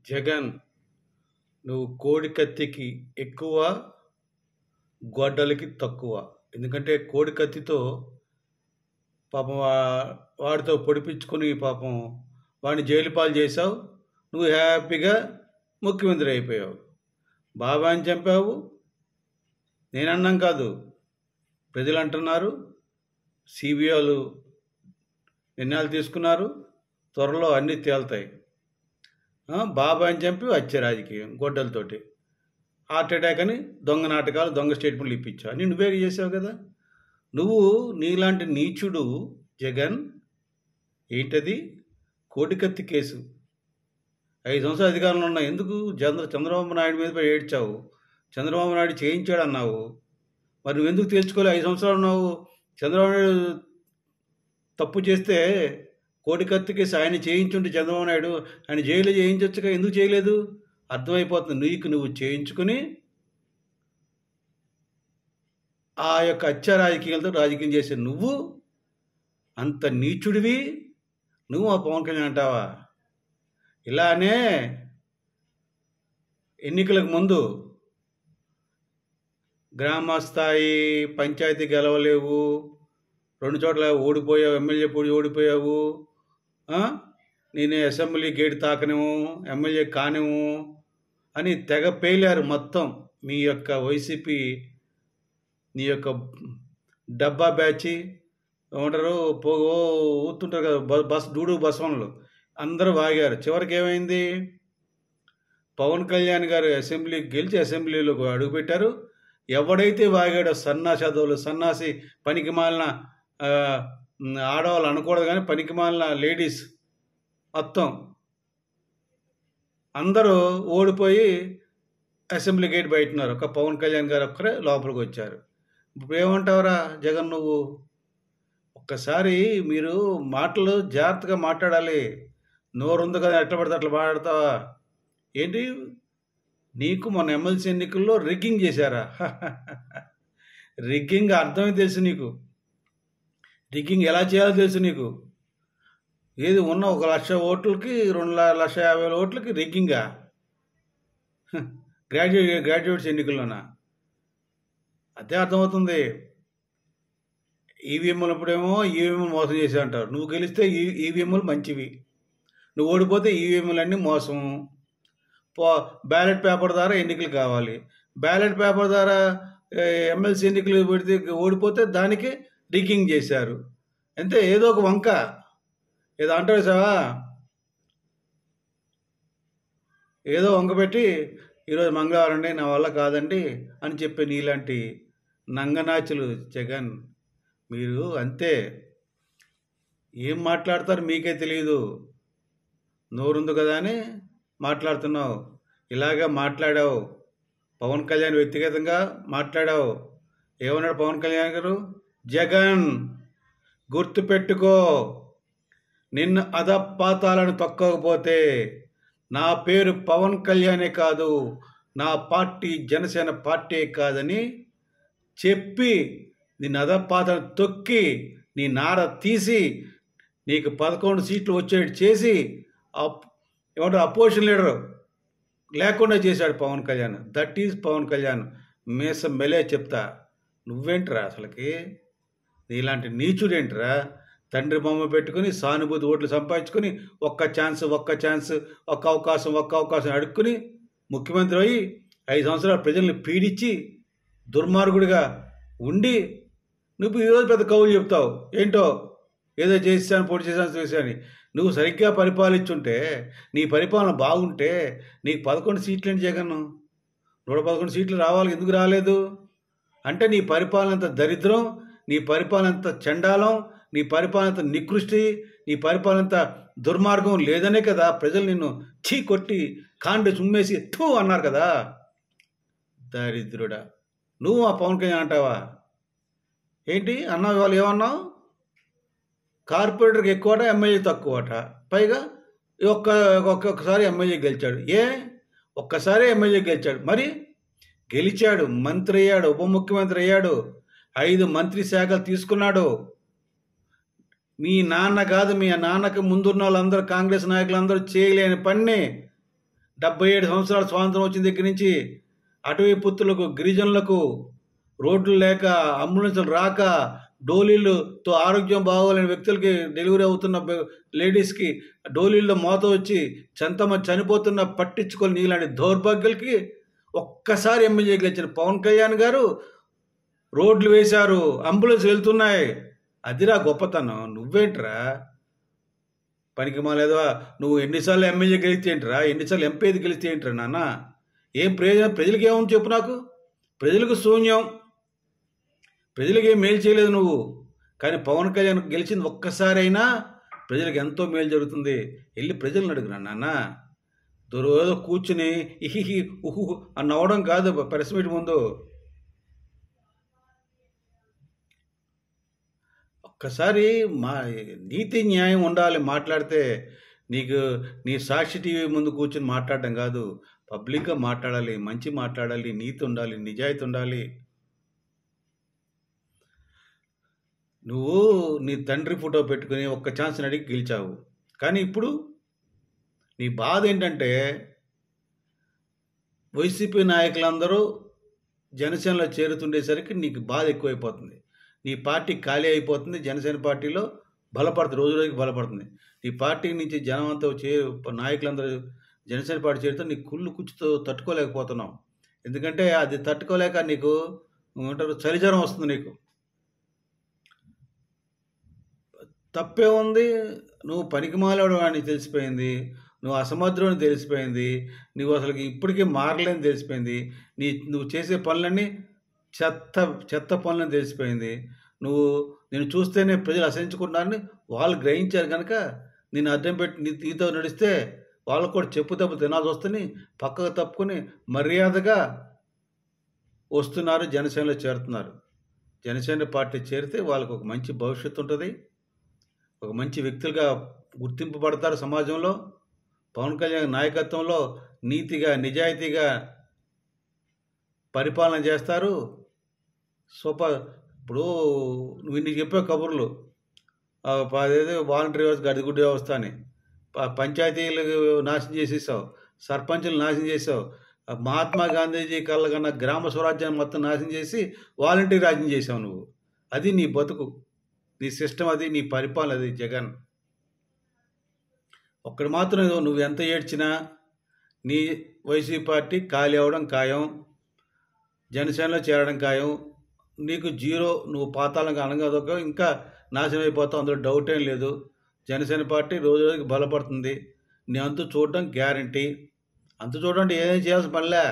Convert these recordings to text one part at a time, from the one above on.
జగన్, నువ్వు కోడి కత్తికి ఎక్కువ, గొడ్డలికి తక్కువ. ఎందుకంటే కోడి కత్తితో పాపం వాడితో పొడిపించుకొని పాపం వాడిని జైలు పాలు చేసావు. నువ్వు హ్యాపీగా ముఖ్యమంత్రి అయిపోయావు. బాబాని చంపావు. నేనన్నాం కాదు, ప్రజలు అంటున్నారు. సిబిఐలు నిర్ణయాలు తీసుకున్నారు. త్వరలో అన్నీ తేలుతాయి. బాబాని చంపి వచ్చే రాజకీయం గొడ్డలతోటి హార్ట్ అటాక్ అని దొంగ నాటకాలు, దొంగ స్టేట్మెంట్లు ఇప్పించావు. అని నువ్వే చేసావు కదా. నువ్వు నీలాంటి నీచుడు జగన్. ఏంటది? కోడికత్తి కేసు. 5 సంవత్సరాలు అధికారంలో ఉన్నా ఎందుకు చంద్రబాబు నాయుడు మీద ఏడ్చావు? చంద్రబాబు నాయుడు చేయించాడు అన్నావు. మరి నువ్వెందుకు తేల్చుకోలే? 5 సంవత్సరాలు ఉన్నావు. చంద్రబాబు నాయుడు తప్పు చేస్తే కోడికత్తి కేసు ఆయన చేయించుంటే చంద్రబాబు నాయుడు ఆయన జైలు చేయించవచ్చుగా, ఎందుకు చేయలేదు? అర్థమైపోతుంది. నువ్వు చేయించుకుని ఆ యొక్క హత్య రాజకీయాలతో రాజకీయం చేసే నువ్వు అంత నీచుడివి. నువ్వు ఆ పవన్ కళ్యాణ్ అంటావా? ఇలానే ఎన్నికలకు ముందు గ్రామ స్థాయి పంచాయతీ గెలవలేవు, 2 చోట్ల ఓడిపోయావు, ఎమ్మెల్యే పోటీ ఓడిపోయావు, నేను అసెంబ్లీ గేట్ తాకనేమో, ఎమ్మెల్యే కానేమో అని తెగ పేలారు మొత్తం. మీ యొక్క వైసీపీ, నీ యొక్క డబ్బా బ్యాచి ఏమంటారు, ఊతుంటారు కదా డూడు బసవన్లు, అందరూ వాగారు. చివరికి ఏమైంది? పవన్ కళ్యాణ్ గారు అసెంబ్లీకి గెలిచి అసెంబ్లీలోకి అడుగుపెట్టారు. ఎవడైతే వాగాడో సన్నాసి పనికి మాలిన ఆడవాళ్ళు అనకూడదు కానీ పనికి మాలిన లేడీస్ మొత్తం అందరూ ఓడిపోయి అసెంబ్లీ గేట్ బయటన్నారు. ఒక పవన్ కళ్యాణ్ గారు ఒక్కరే లోపలికి వచ్చారు. ఇప్పుడు ఏమంటావురా జగన్? నువ్వు ఒక్కసారి మీరు మాటలు జాగ్రత్తగా మాట్లాడాలి. నోరుంది కదా ఎట్లా పడితే అట్లా మాట్లాడతావా ఏంటి? నీకు మొన్న ఎమ్మెల్సీ ఎన్నికల్లో రిగ్గింగ్ చేశారా? రిగ్గింగ్ అర్థమే తెలుసు నీకు. రిగ్గింగ్ ఎలా చేయాలో తెలుసు నీకు. ఏది ఉన్న 1,00,000 ఓట్లకి 2,50,000 ఓట్లకి రిగ్గింగా? గ్రాడ్యుయేట్స్ ఎన్నికల్లోనా? అదే అర్థమవుతుంది. ఈవీఎంలు ఇప్పుడేమో ఈవీఎంలు మోసం చేసే అంటారు. నువ్వు గెలిస్తే ఈవీఎంలు మంచివి, నువ్వు ఓడిపోతే ఈవీఎంలన్నీ మోసం. బ్యాలెట్ పేపర్ ద్వారా ఎన్నికలు కావాలి. బ్యాలెట్ పేపర్ ద్వారా ఎమ్మెల్సీ ఎన్నికలు పెడితే ఓడిపోతే దానికి రిగ్గింగ్ చేశారు. అంతే, ఏదో ఒక వంక ఏదో అంటారు సావా, ఏదో వంక పెట్టి ఈరోజు మంగళవారం అండి నా వల్ల కాదండి అని చెప్పే నీలాంటి నంగనాచులు జగన్. మీరు అంతే, ఏం మాట్లాడతారు మీకే తెలియదు. నోరుంది కదా అని మాట్లాడుతున్నావు. ఇలాగా మాట్లాడావు. పవన్ కళ్యాణ్ వ్యక్తిగతంగా మాట్లాడావు. ఏమన్నాడు పవన్ కళ్యాణ్ గారు? జగన్ గుర్తుపెట్టుకో, నిన్ను అధపాతాలను తొక్కకపోతే నా పేరు పవన్ కళ్యాణే కాదు, నా పార్టీ జనసేన పార్టీ కాదని చెప్పి నిన్ను అధపాతాలను తొక్కి నీ నార తీసి నీకు 11 సీట్లు వచ్చేట్టు చేసి ఏమంటారు అపోజిషన్ లీడర్ లేకుండా చేశాడు పవన్ కళ్యాణ్. That is Pawan Kalyan. మీసం మెలే చెప్తా. నువ్వేంట్రా అసలుకి? నీలాంటి నీచుడేంట్రా? తండ్రి బొమ్మ పెట్టుకుని సానుభూతి ఓట్లు సంపాదించుకుని ఒక్క ఛాన్స్ ఒక్క అవకాశం అడుక్కుని ముఖ్యమంత్రి అయ్యి 5 సంవత్సరాలు ప్రజల్ని పీడించి దుర్మార్గుడిగా ఉండి నువ్వు ఈరోజు పెద్ద కవులు చెప్తావు. ఏంటో ఏదో చేసాను, పోటీ చేశాను. నువ్వు సరిగ్గా పరిపాలించుంటే, నీ పరిపాలన బాగుంటే నీకు 11 సీట్లు ఏంటి జగన్? 111 సీట్లు రావాలి, ఎందుకు రాలేదు? అంటే నీ పరిపాలన అంత దరిద్రం, నీ పరిపాలన అంత చండాలం, నీ పరిపాలన అంత నికృష్టి, నీ పరిపాలన అంత దుర్మార్గం లేదనే కదా ప్రజలు నిన్ను కొట్టి కాండి చుమ్మేసి థూ అన్నారు కదా. దరిద్రుడా, నువ్వు ఆ పవన్ కళ్యాణ్ అంటావా ఏంటి? అన్నావు, ఇవాళ ఏమన్నావు? కార్పొరేటర్కి ఎక్కువట, ఎమ్మెల్యే తక్కువట. పైగా ఒక్కొక్కసారి ఎమ్మెల్యే గెలిచాడు. ఒక్కసారి ఎమ్మెల్యే గెలిచాడు. మరి గెలిచాడు, మంత్రి అయ్యాడు, ఉప ముఖ్యమంత్రి అయ్యాడు, 5 మంత్రి శాఖలు తీసుకున్నాడు. మీ నాన్న కాదు, మీ నాన్నకు ముందున్న వాళ్ళందరూ కాంగ్రెస్ నాయకులందరూ చేయలేని పని 77 సంవత్సరాల స్వాతంత్రం వచ్చిన దగ్గర నుంచి అటవీ పుత్రులకు, గిరిజనులకు రోడ్లు లేక, అంబులెన్సులు రాక, డోలీలతో ఆరోగ్యం బాగోలేని వ్యక్తులకి, డెలివరీ అవుతున్న లేడీస్కి డోలీల్లో మోత వచ్చి చెంతమంది చనిపోతున్న పట్టించుకొని నీలాంటి దౌర్భాగ్యులకి ఒక్కసారి ఎమ్మెల్యే గెలిచిన పవన్ కళ్యాణ్ గారు రోడ్లు వేశారు, అంబులెన్స్ వెళ్తున్నాయి. అదిరా గొప్పతనం. నువ్వేంట్రా పనికి మాలేదా? నువ్వు ఎన్నిసార్లు ఎమ్మెల్యే గెలిస్తే ఏంట్రా, ఎన్నిసార్లు ఎంపీ గెలిస్తే ఏంట్రా నాన్న? ఏం ప్రయోజనం? ప్రజలకు ఏమని చెప్పు నాకు. ప్రజలకు శూన్యం. ప్రజలకు ఏం మేలు చేయలేదు నువ్వు. కానీ పవన్ కళ్యాణ్ గెలిచింది ఒక్కసారైనా ప్రజలకు ఎంతో మేలు జరుగుతుంది. వెళ్ళి ప్రజలను అడుగురా నాన్న. రోజు కూర్చుని ఇహిహి ఉహు అని నవ్వడం కాదు ప్రెస్ మీట్ ముందు. ఒక్కసారి మా నీతి న్యాయం ఉండాలి మాట్లాడితే. నీకు నీ సాక్షి టీవీ ముందు కూర్చొని మాట్లాడడం కాదు, పబ్లిక్గా మాట్లాడాలి, మంచి మాట్లాడాలి, నీతి ఉండాలి, నిజాయితీ ఉండాలి. నువ్వు నీ తండ్రి ఫోటో పెట్టుకుని ఒక్క ఛాన్స్ అడిగి గెలిచావు. కానీ ఇప్పుడు నీ బాధ ఏంటంటే వైసీపీ నాయకులందరూ జనసేనలో చేరుతుండేసరికి నీకు బాధ ఎక్కువైపోతుంది. నీ పార్టీ ఖాళీ అయిపోతుంది, జనసేన పార్టీలో బలపడుతుంది, రోజు రోజుకి బలపడుతుంది. నీ పార్టీ నుంచి జనం అంతా నాయకులందరూ జనసేన పార్టీ చేరితే నీకు కుళ్ళు కుచ్చుతో తట్టుకోలేకపోతున్నావు. ఎందుకంటే అది తట్టుకోలేక నీకు ఏమంటారు చలిజ్వరం వస్తుంది. నీకు తప్పే ఉంది. నువ్వు పనికిమాలేడు అని తెలిసిపోయింది, నువ్వు అసమర్థుడు అని తెలిసిపోయింది, నువ్వు అసలు ఇప్పటికీ మారలేని తెలిసిపోయింది, నువ్వు చేసే పనులన్నీ చెత్త పనులని తెలిసిపోయింది. నేను చూస్తేనే ప్రజలు అసహించుకుంటున్నారని వాళ్ళు గ్రహించారు కనుక నేను అడ్డం పెట్టి నీతో నడిస్తే వాళ్ళకు కూడా చెప్పు దెబ్బ తినాల్సి వస్తుంది. పక్కకు తప్పుకొని మర్యాదగా వస్తున్నారు, జనసేనలో చేరుతున్నారు. జనసేన పార్టీ చేరితే వాళ్ళకు ఒక మంచి భవిష్యత్తు ఉంటుంది, ఒక మంచి వ్యక్తులుగా గుర్తింపబడతారు సమాజంలో. పవన్ కళ్యాణ్ నాయకత్వంలో నీతిగా నిజాయితీగా పరిపాలన చేస్తారు. సూపర్. ఇప్పుడు నువ్వు ఇన్ని చెప్పే కబుర్లు, అదేదో వాలంటరీ వ్యవస్థ, గడిగుడ్డ వ్యవస్థ అని పంచాయతీలు నాశనం చేసేసావు, సర్పంచులు నాశనం చేసావు, మహాత్మా గాంధీజీ కన్నా గ్రామ స్వరాజ్యాన్ని మొత్తం నాశనం చేసి వాలంటరీ రాజ్యం చేసావు నువ్వు. అది నీ బతుకు, నీ సిస్టమ్, అది నీ పరిపాలన. అది జగన్. ఒక్కడు మాత్రం నువ్వు ఎంత ఏడ్చినా నీ వైసీపీ పార్టీ ఖాళీ అవ్వడం ఖాయం, జనసేనలో చేరడం ఖాయం. నీకు జీరో, నువ్వు పాతాళంగా అనగదొక ఇంకా నాశనం అయిపోతావు, అందులో డౌట్ ఏం లేదు. జనసేన పార్టీ రోజు రోజుకి బలపడుతుంది. నీ అంతు చూడడం గ్యారంటీ. అంతు చూడండి, ఏదైనా చేయాల్సిన పనిలే.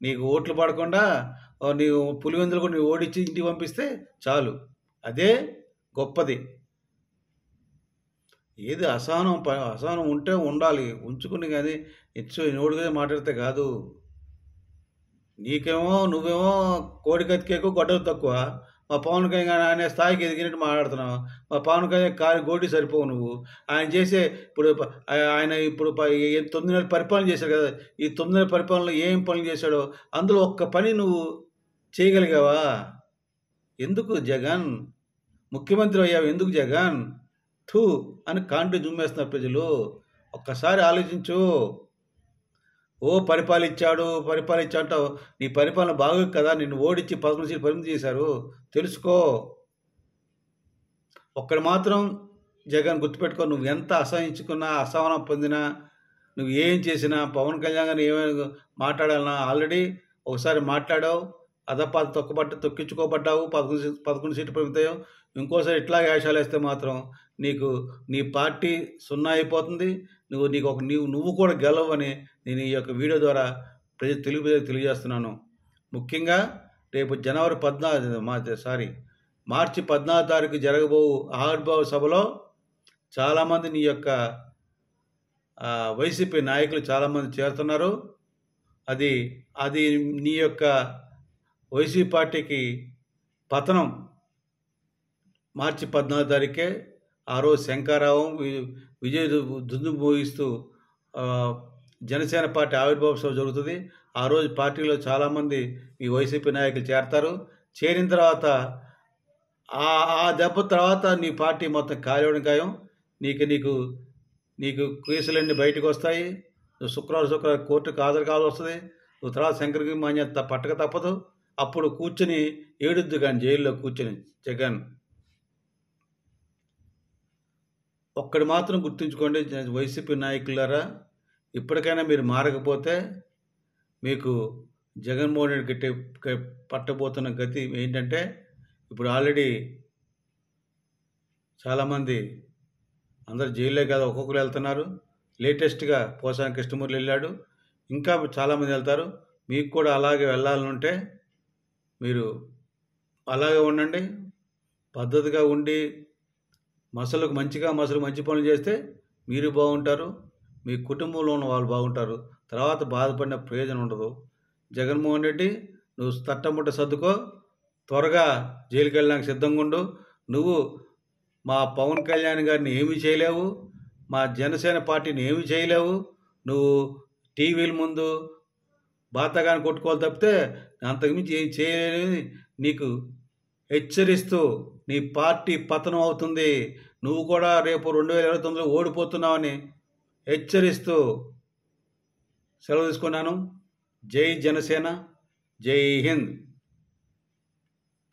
నీకు ఓట్లు పడకుండా నీవు పులివెందులు కూడా నీవు ఓడించి ఇంటికి పంపిస్తే చాలు, అదే గొప్పది. ఏది అసహనం ఉంటే ఉండాలి, ఉంచుకుని కానీ నోడుగా మాట్లాడితే కాదు. నువ్వేమో కోడి కతికేకు గొడ్డలు తక్కువ. మా పవన్ కళ్యాణ్ అనే స్థాయికి ఎదిగినట్టు మాట్లాడుతున్నావు. మా పవన్ కళ్యాణ్ కాలి గోడి సరిపోవు నువ్వు. ఆయన చేసే ఆయన 9 నెలలు పరిపాలన చేశాడు కదా, ఈ 9 నెలల పరిపాలనలో ఏం పనులు చేశాడో అందులో ఒక్క పని నువ్వు చేయగలిగావా? ఎందుకు జగన్ ముఖ్యమంత్రి అయ్యావు? ఎందుకు జగన్ థూ అని కాంటి జుమ్మేస్తున్నారు ప్రజలు. ఒక్కసారి ఆలోచించు. పరిపాలించాంటావు. నీ పరిపాలన బాగోదు కదా, నిన్ను ఓడించి 11 సీట్లు పరిమితి చేశారు, తెలుసుకో. ఒక్కడు మాత్రం జగన్ గుర్తుపెట్టుకో, నువ్వు ఎంత అసహించుకున్నా, అసహనం పొందినా, నువ్వు ఏం చేసినా, పవన్ కళ్యాణ్ గారిని ఏమైనా మాట్లాడాలన్నా ఆల్రెడీ ఒకసారి మాట్లాడావు, అదపాత తొక్కించుకోబడ్డావు, 11 సీట్లు పరిమితావు. ఇంకోసారి ఇట్లాగే వేషాలు వేస్తే మాత్రం నీ పార్టీ సున్నా అయిపోతుంది. నువ్వు కూడా గెలవని నేను ఈ యొక్క వీడియో ద్వారా తెలుగు ప్రజలకు తెలియజేస్తున్నాను. ముఖ్యంగా రేపు మార్చి 14 తారీఖు జరగబోవు ఆవిర్భావ సభలో చాలామంది నీ యొక్క వైసీపీ నాయకులు చాలామంది చేరుతున్నారు. అది నీ యొక్క వైసీపీ పార్టీకి పతనం మార్చి 14 తారీఖే. ఆ రోజు శంకారావం విజయ దుందు మోగిస్తూ జనసేన పార్టీ ఆవిర్భావ సభ జరుగుతుంది. ఆ రోజు పార్టీలో చాలామంది ఈ వైసీపీ నాయకులు చేరతారు. చేరిన తర్వాత ఆ దెబ్బ తర్వాత నీ పార్టీ మొత్తం ఖాళీ అవ్వడం ఖాయం. నీకు కేసులన్నీ బయటకు వస్తాయి. నువ్వు శుక్రవారం కోర్టుకు హాజరు కావాల్సి వస్తుంది. నువ్వు తర్వాత శంకరగిరి మాన్యత పట్టక తప్పదు. అప్పుడు కూర్చుని ఏడుద్దు కానీ జైల్లో కూర్చుని జగన్. ఒక్కడి మాత్రం గుర్తుంచుకోండి వైసీపీ నాయకులారా, ఇప్పటికైనా మీరు మారకపోతే మీకు జగన్మోహన్ రెడ్డి పట్టబోతున్న గతి ఏంటంటే, ఇప్పుడు ఆల్రెడీ చాలామంది అందరు జైల్లో కాదు ఒక్కొక్కరు వెళ్తున్నారు. లేటెస్ట్గా పోసాని కృష్ణమూర్తి వెళ్ళాడు, ఇంకా చాలామంది వెళ్తారు. మీకు కూడా అలాగే వెళ్ళాలనుంటే మీరు అలాగే ఉండండి. పద్ధతిగా ఉండి మంచి పనులు చేస్తే మీరు బాగుంటారు, మీ కుటుంబంలో ఉన్న వాళ్ళు బాగుంటారు. తర్వాత బాధపడిన ప్రయోజనం ఉండదు. జగన్మోహన్ రెడ్డి, నువ్వు తట్టముట్ట సర్దుకో, త్వరగా జైలుకి వెళ్ళడానికి సిద్ధంగా ఉండు. నువ్వు మా పవన్ కళ్యాణ్ గారిని ఏమీ చేయలేవు, మా జనసేన పార్టీని ఏమీ చేయలేవు. నువ్వు టీవీల ముందు బాతగాని కొట్టుకోవాలి తప్పితే అంతకుమించి ఏం చేయలేని నీకు హెచ్చరిస్తూ, నీ పార్టీ పతనం అవుతుంది, నువ్వు కూడా రేపు 2029లో ఓడిపోతున్నావని హెచ్చరిస్తూ సెలవు తీసుకున్నాను. జై జనసేన, జై హింద్.